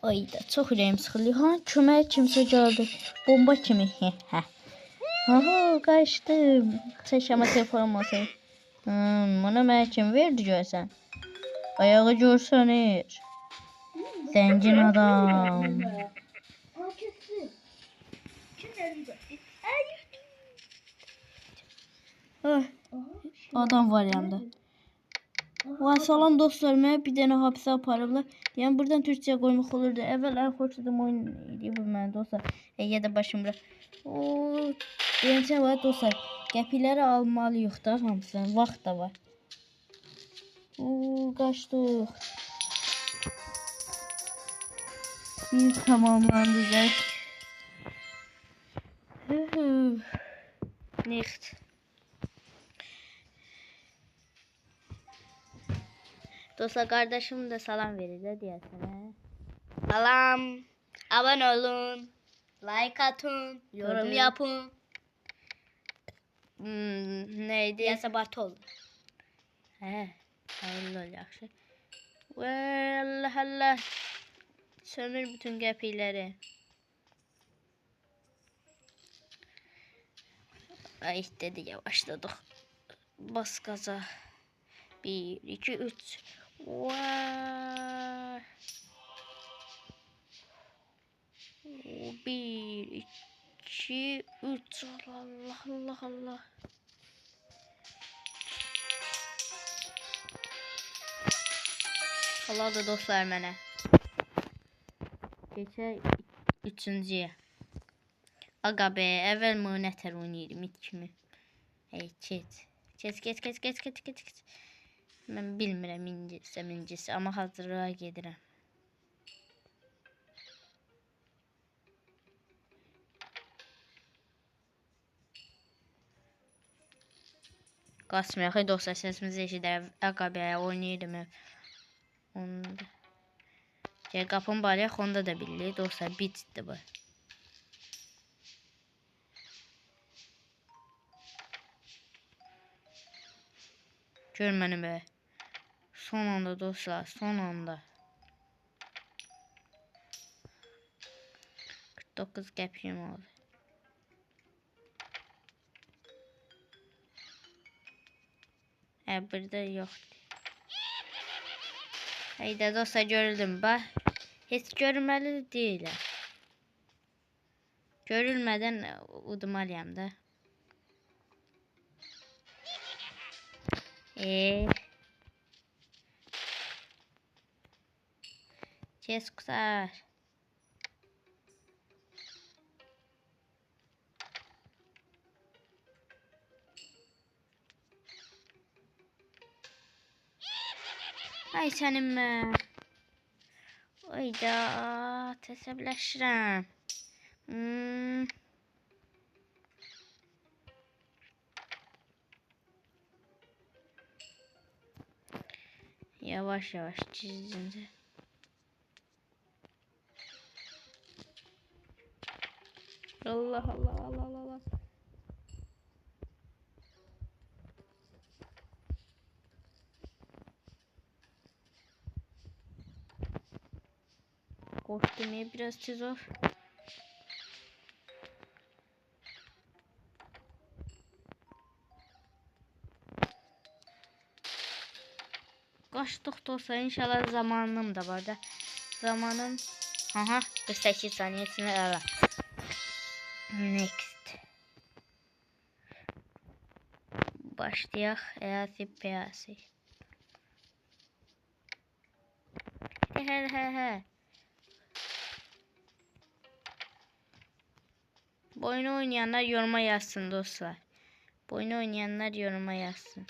Ayda çok ürəyim sıxılıyor. Ha, kömək kimsə gəldi. Bomba kimi. Hə. Aha, qaçdım. Çəkəmə telefonum olsaydı. Bunu mənə kim verdi görsən? Ayağı görsənir. Zengin adam. Adam var yanında. Salam dostlar, mənə bir dənə hapsə aparıblar. Yəni buradan Türkçə qoymaq olurdu. Əvvəl ən xoşladığım oyun idi bu mənim dostlar. Ya da başımda. Deyəcəm var dostlar. Qəpikləri almalıyıq da hamısını. Vaxt da var. Qaçdıq. Bir tamamlandı zək. Nicht. Dostlar kardeşim de salam verir de diyesene. Salam. Abone olun. Like atın. Yorum yapın. Neydi? Yasabat olun. Hayırlı ol yaxşı. Allah Allah. Sömür bütün qəpikləri. Ay dedi yavaşladık. Bas gaza. 1, 2, 3. Vay. 1, 2, 3. Allah Allah Allah. Allah da dostlar mənə. Geçək 3-cüyə. Aga be, əvvəl nətər oynayırım it kimi. Keç. Mən bilmirəm incisi, amma hazırlığa gedirəm. Qaçmayaq, dostlar, səsimizi eşidər. Aga be, oynayırım. Onda. Qapım var ya, onda da bilir. Dostlar, bitdi bu. Gör məni be. Son anda dostlar, son anda. 49 qəpiyim oldu. Burada yoxdur. Hayda dostlar, görüldüm bax. Heç görməli deyiləm. Görülmədən udmalıyam da. Kes kusar. Ay sənin mən. Oyda təsəbləşirəm. Yavaş yavaş çizince. Allah Allah Allah Allah. Koştum ya biraz zor. Kaçtık dostlar, inşallah zamanım da var da. Zamanım. Aha 48 saniyesine ara. Next. Başlayaq. Piyasi. He. Bu oyunu oynayanlar yoruma yazsın dostlar. Bu oyunu oynayanlar yoruma yazsın.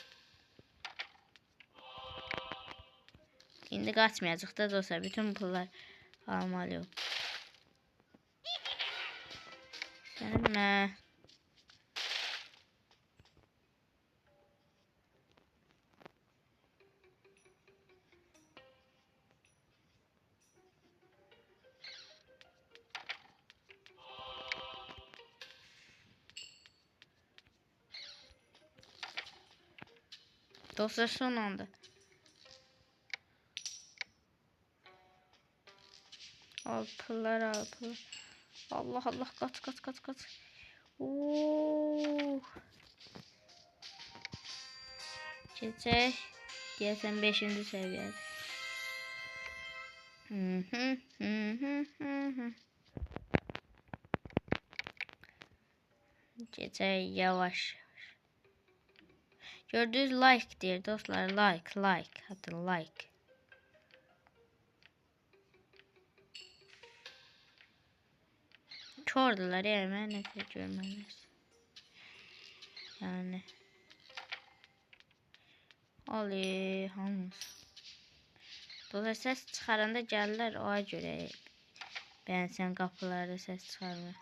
İndi qaçmayacaq da dostlar. Bütün pullar almalıyım. Sənin dostlar son anda. Alpılar alpılar. Allah Allah kaç. Oo. Geçecek. Deyəsən 5-ci səviyyədir. Geçecek yavaş. Gördüğünüz like deyir dostlar. Like. Hatta like. Çordular yani mən nə görmədiniz. Yani. Ali hamısı. Dostlar ses çıxaranda gəlirlər oğa görə. Bəyənsən qapılarda ses çıxarmır.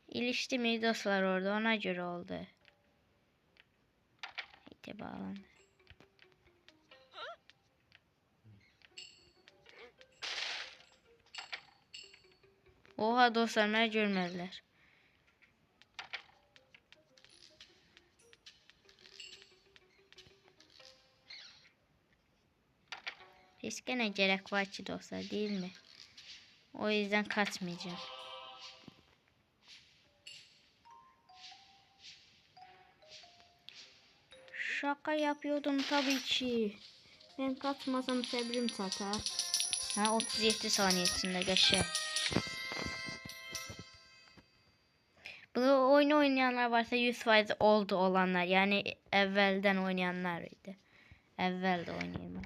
İlişdi mi dostlar orada ona göre oldu. İşte bağlandı. Oha dostlar beni görmediler. Riske ne gerek var ki dostlar değil mi? O yüzden kaçmayacağım. Şaka yapıyordum tabii ki. Ben kaçmasam sabrim tatar. Ha 37 saniye içinde geçer. Bunu oyunu oynayanlar varsa 100% oldu olanlar. Yani evvelden oynayanlardı. Evvelde oynayanlar.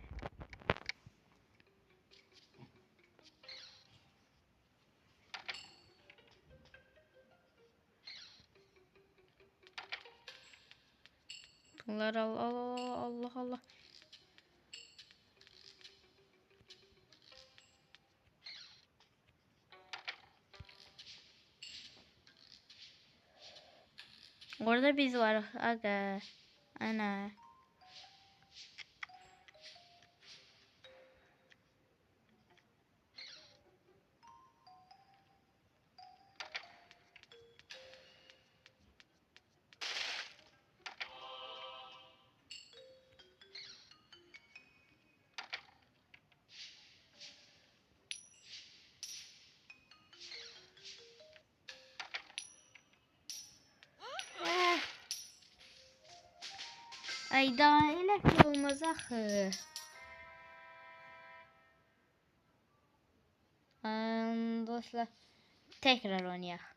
Bunlar Allah. Orada biz var aga. Ana. Ay daha elə ki olmaz axı. Dostlar tekrar oynayaq.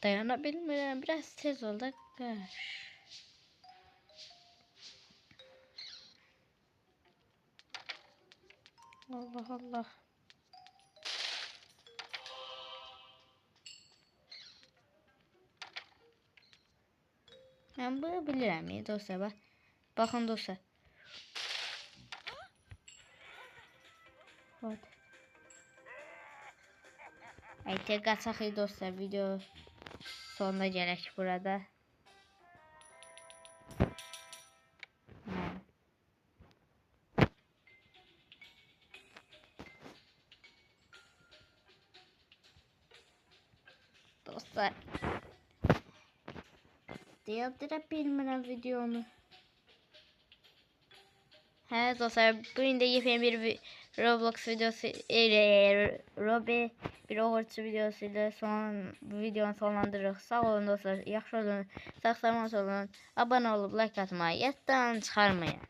Dayanabilmirəm. Biraz tez ol da qaş. Allah. Ben bunu bilirəm dostlar bax. Baxın dostlar. Hadi. Ay tek qaçaq dostlar video sonuna gələk burada. Dostlar. Değiştirebilmirəm videonu. Hə dostlar bu indi yepyeni bir Roblox videosu Robi bir Overwatch videosuyla videonu sonlandırırıq. Sağ olun dostlar. Yaxşı olun. Sağ salamat olun. Abone olup like atmayı yaddan çıxarmayın.